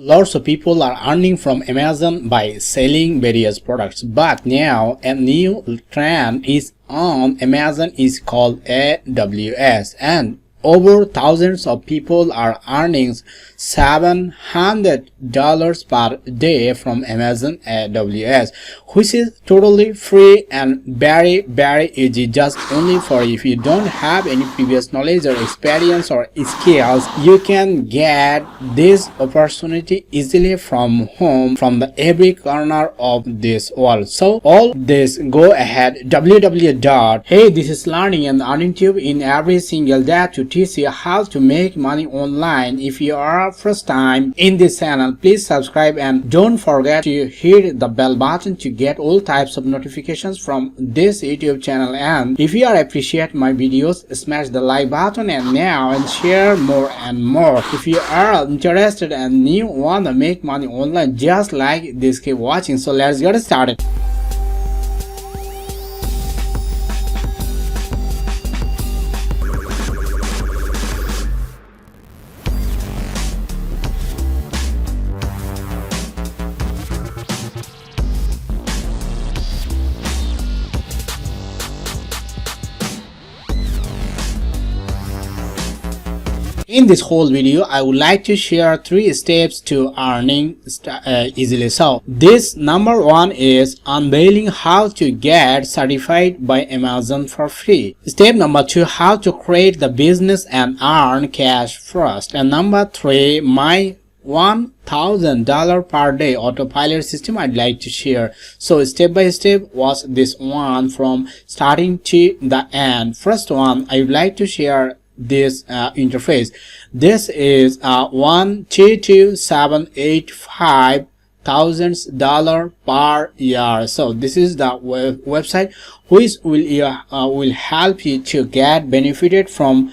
Lots of people are earning from Amazon by selling various products, but now a new trend is on Amazon is called AWS, and over thousands of people are earning $700 per day from Amazon AWS, which is totally free and very easy. Just only for if you don't have any previous knowledge or experience or skills, you can get this opportunity easily from home, from the every corner of this world. So all this, go ahead www. Hey, this is learning and earning tube in every single day to teach you how to make money online. If you are first time in this channel, please subscribe and don't forget to hit the bell button to get all types of notifications from this YouTube channel. And if you are appreciate my videos, smash the like button and now and share more and more. If you are interested and you want to make money online just like this, keep watching. So let's get started. In this whole video, I would like to share 3 steps to earning easily. So this number 1 is unveiling how to get certified by Amazon for free. Step number 2, how to create the business and earn cash first. And number 3, my $1,000 per day autopilot system I'd like to share. So step by step, watch this one from starting to the end. First one, I would like to share this interface. This is $1,227,850 per year. So this is the website which will help you to get benefited from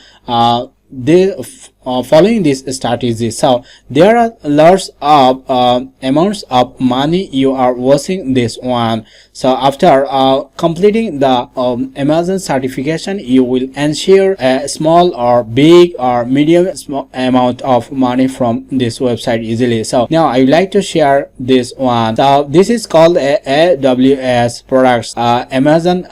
following this strategy. So there are lots of amounts of money you are watching this one. So after completing the Amazon certification, you will ensure a small or big or medium amount of money from this website easily. So now I would like to share this one. So this is called AWS products, Amazon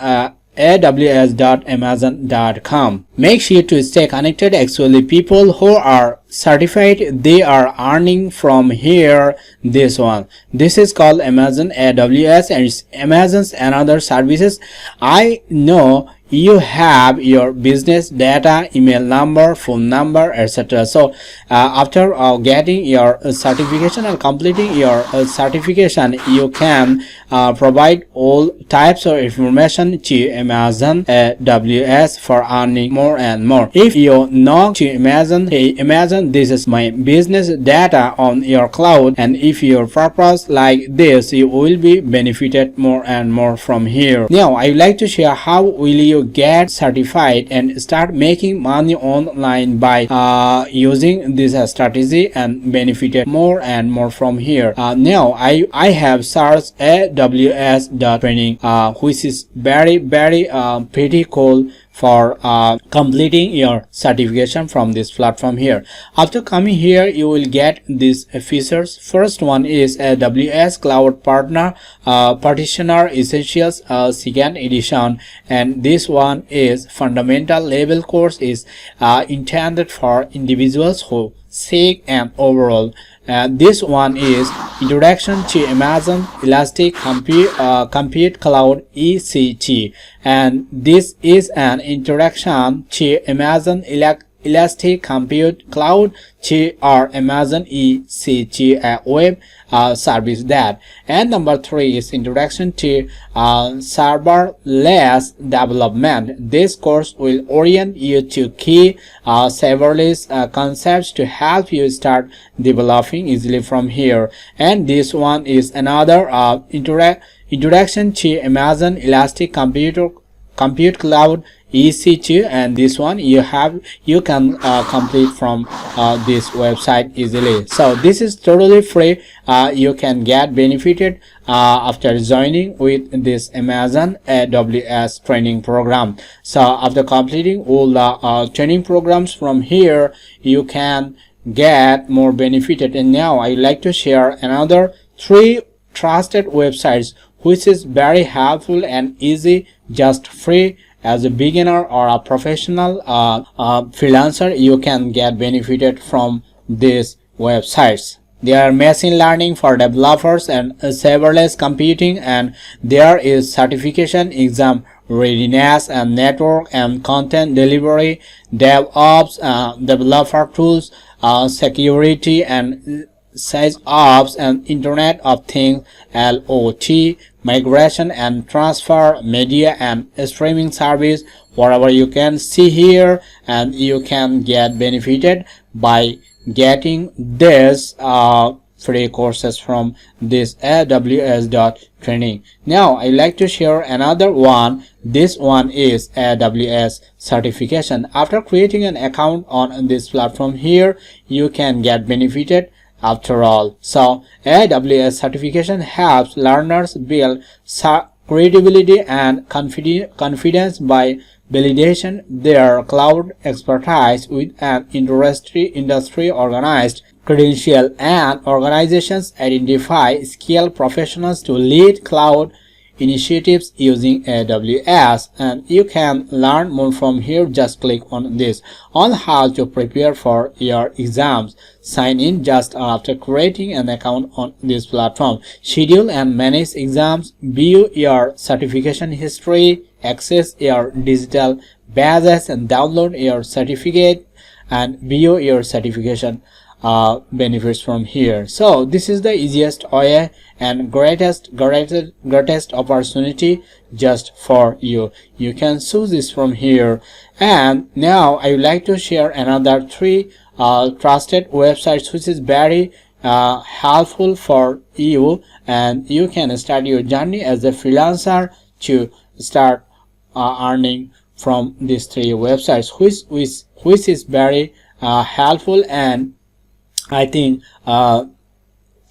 aws.amazon.com. Make sure to stay connected. Actually, people who are certified, they are earning from here. This one, this is called Amazon AWS, and it's Amazon's another services. I know you have your business data, email number, phone number, etc. So after getting your certification or completing your certification, you can provide all types of information to Amazon AWS for earning more and more. If you know to Amazon, hey Amazon, this is my business data on your cloud, and if your purpose like this, you will be benefited more and more from here. Now I would like to share how will you get certified and start making money online by using this strategy and benefited more and more from here. Now I have searched AWS.training, which is very pretty cool for completing your certification from this platform here. After coming here, you will get these features. First one is AWS Cloud Partner Practitioner Essentials, second edition, and this one is fundamental level course, is intended for individuals who seek an overall. This one is Introduction to Amazon Elastic Compute Cloud ECT, and this is an introduction to Amazon Elastic Compute Cloud or Amazon ECT, web service that. And number 3 is Introduction to Serverless Development. This course will orient you to key serverless concepts to help you start developing easily from here. And this one is another Introduction to Amazon Elastic Compute Cloud EC2, and this one you can complete from this website easily. So this is totally free. You can get benefited after joining with this Amazon AWS training program. So after completing all the training programs from here, you can get more benefited. And now I like to share another 3 trusted websites which is very helpful and easy, just free. As a beginner or a professional freelancer, you can get benefited from these websites. They are machine learning for developers and serverless computing, and there is certification, exam readiness, and network and content delivery, DevOps, developer tools, security and SysOps, and Internet of Things, LOT, migration and transfer, media and streaming service, whatever you can see here, and you can get benefited by getting this free courses from this AWS.training. Now I like to share another one. This one is AWS certification. After creating an account on this platform here, you can get benefited after all. So AWS certification helps learners build credibility and confidence by validation their cloud expertise with an industry organized credential, and organizations identify skilled professionals to lead cloud initiatives using AWS. And you can learn more from here. Just click on this on how to prepare for your exams. Sign in just after creating an account on this platform. Schedule and manage exams, view your certification history, access your digital badges, and download your certificate and view your certification benefits from here. So this is the easiest way and greatest opportunity just for you. You can choose this from here. And now I would like to share another 3 trusted websites which is very helpful for you, and you can start your journey as a freelancer to start earning from these 3 websites, which is very helpful, and I think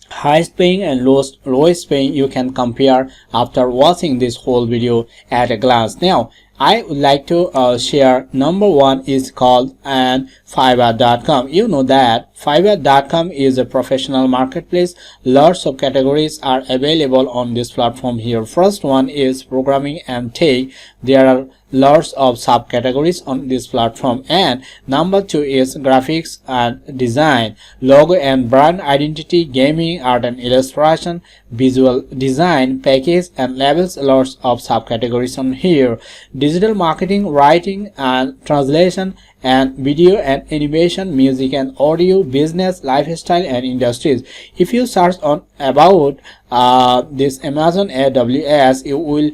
highest paying and lowest paying you can compare after watching this whole video at a glance. Now I would like to share number 1 is called Fiverr.com. You know that Fiverr.com is a professional marketplace. Lots of categories are available on this platform here. First one is programming and tech. There are lots of subcategories on this platform. And number 2 is graphics and design, logo and brand identity, gaming, art and illustration, visual design, package and labels. Lots of subcategories on here. Digital marketing, writing and translation, and video and animation, music and audio, business, lifestyle and industries. If you search on about this Amazon AWS, you will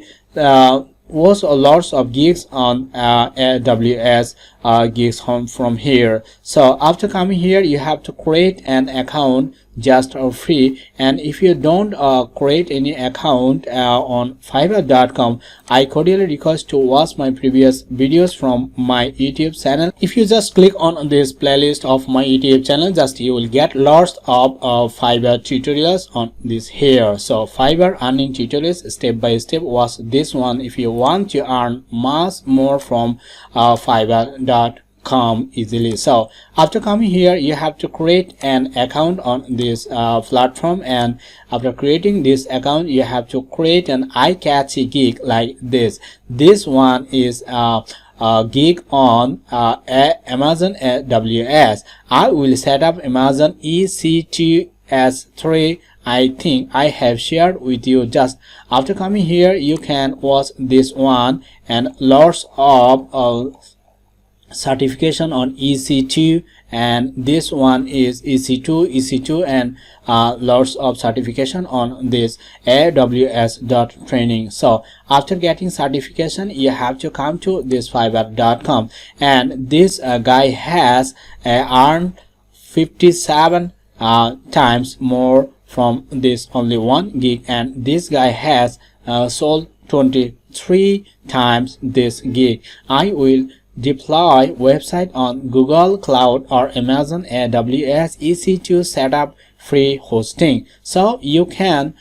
watch lots of gigs on AWS gigs home from here. So after coming here, you have to create an account just for free. And if you don't create any account on Fiverr.com, I cordially request to watch my previous videos from my YouTube channel. If you just click on this playlist of my YouTube channel, just you will get lots of Fiverr tutorials on this here. So Fiverr earning tutorials step by step. Watch this one if you want to earn much more from Fiverr.com easily. So after coming here, you have to create an account on this platform, and after creating this account, you have to create an eye-catchy gig like this. This one is a gig on Amazon AWS. I will set up Amazon EC2S3. I think I have shared with you. Just after coming here, you can watch this one, and lots of certification on EC2, and this one is EC2, and lots of certification on this AWS.training. So after getting certification, you have to come to this Fiverr.com, and this guy has earned 57 times more from this only 1 gig, and this guy has sold 23 times this gig. I will deploy website on Google Cloud or Amazon AWS EC2 setup free hosting. So you can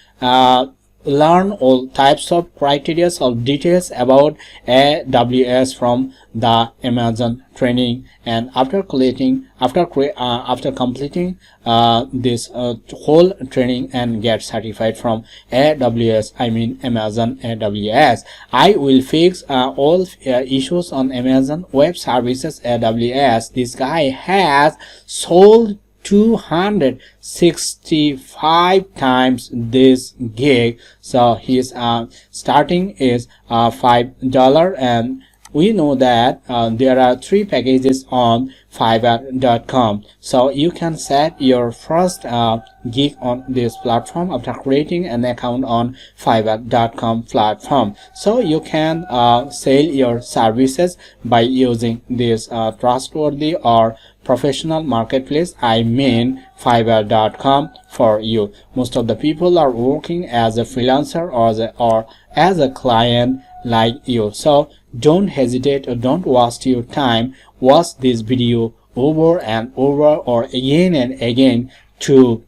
learn all types of criteria or details about AWS from the Amazon training. And after completing this whole training and get certified from AWS, I mean Amazon AWS, I will fix all issues on Amazon Web Services AWS. This guy has sold 265 times this gig, so his starting is $5, and we know that there are 3 packages on Fiverr.com. So you can set your first gig on this platform after creating an account on Fiverr.com platform. So you can sell your services by using this trustworthy or professional marketplace, I mean Fiverr.com for you. Most of the people are working as a freelancer or as a client like you. So don't hesitate or don't waste your time. Watch this video over and over or again and again to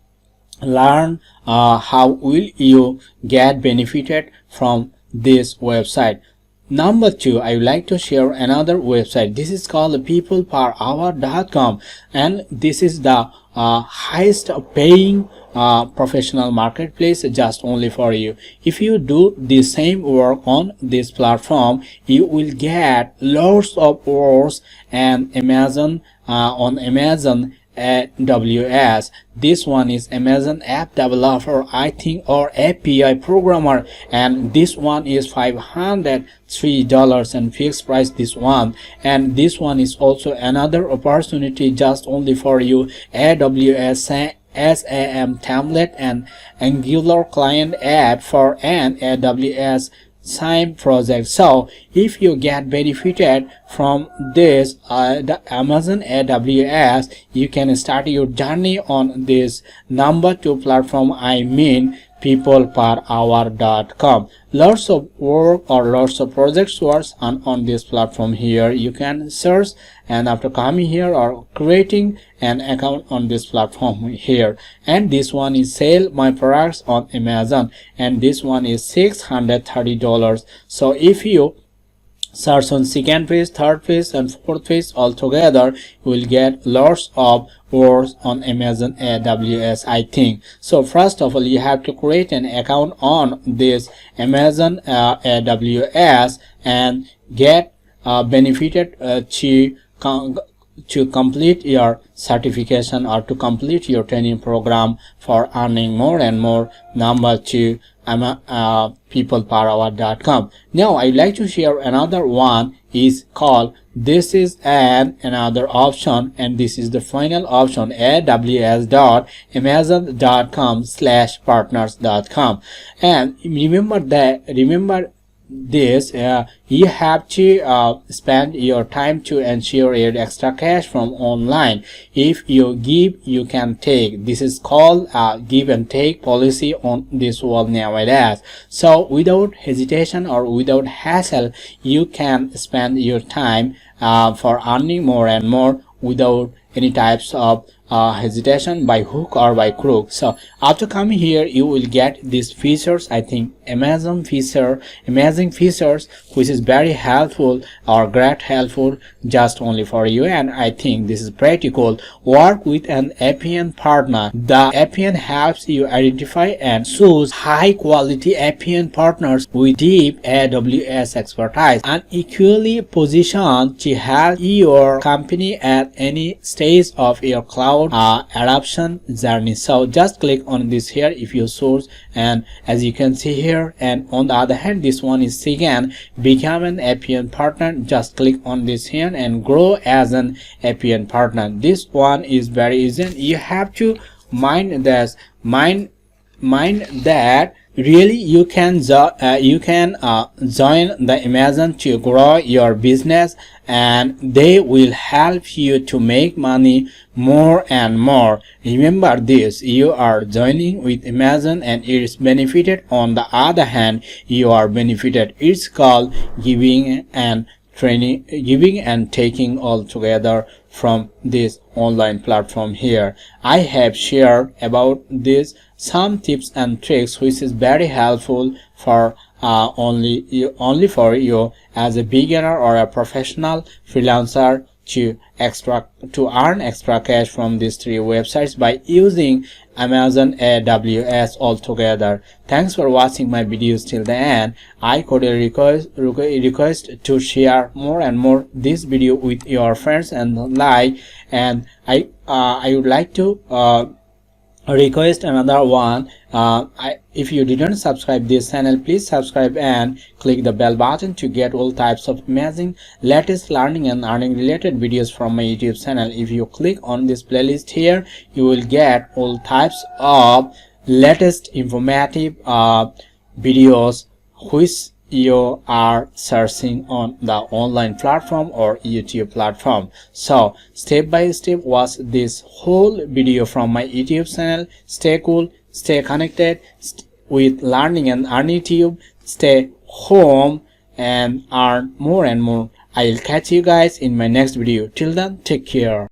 learn how will you get benefited from this website. Number 2, I would like to share another website. This is called peopleperhour.com, and this is the highest paying professional marketplace just only for you. If you do the same work on this platform, you will get lots of hours and Amazon on Amazon AWS. This one is Amazon app developer, I think, or API programmer, and this one is $503 and fixed price this one. And this one is also another opportunity just only for you. AWS SAM template and Angular client app for an AWS same project. So if you get benefited from this the Amazon AWS, you can start your journey on this number 2 platform, I mean peopleperhour.com. Lots of work or lots of projects works on this platform. Here you can search, and after coming here or creating an account on this platform here. And this one is sell my products on Amazon, and this one is $630. So if you search on second page, third page and fourth page altogether, you will get lots of words on Amazon AWS, I think. So first of all, you have to create an account on this Amazon AWS and get benefited to complete your certification or to complete your training program for earning more and more. Number 2, peopleperhour.com. Now I'd like to share another one, is called, this is another option, and this is the final option, aws.amazon.com/partners.com. and remember this, you have to spend your time to ensure your extra cash from online. If you give, you can take. This is called give and take policy on this world nowadays. So without hesitation or without hassle, you can spend your time for earning more and more without any types of hesitation by hook or by crook. So after coming here, you will get these features, I think amazing features, which is very helpful or great helpful just only for you. And I think this is pretty cool. Work with an APN partner. The APN helps you identify and choose high quality APN partners with deep AWS expertise and equally positioned to help your company at any stage of your cloud adoption journey. So just click on this here if you source, and as you can see here, and on the other hand, this one is again become an APN partner. Just click on this here and grow as an APN partner. This one is very easy. You have to mind that really you can join the Amazon to grow your business, and they will help you to make money more and more. Remember this, you are joining with Amazon and it is benefited. On the other hand, you are benefited. It's called giving and taking all together from this online platform. Here I have shared about this some tips and tricks which is very helpful for only for you as a beginner or a professional freelancer to earn extra cash from these three websites by using Amazon AWS altogether. Thanks for watching my videos till the end. I could request to share more and more this video with your friends and like, and I would like to request another one. If you didn't subscribe this channel, please subscribe and click the bell button to get all types of amazing latest learning and earning related videos from my YouTube channel. If you click on this playlist here, you will get all types of latest informative videos which you are searching on the online platform or YouTube platform. So step by step watch this whole video from my YouTube channel. Stay cool, stay connected with learning and earning tube. Stay home and earn more and more. I'll catch you guys in my next video. Till then, take care.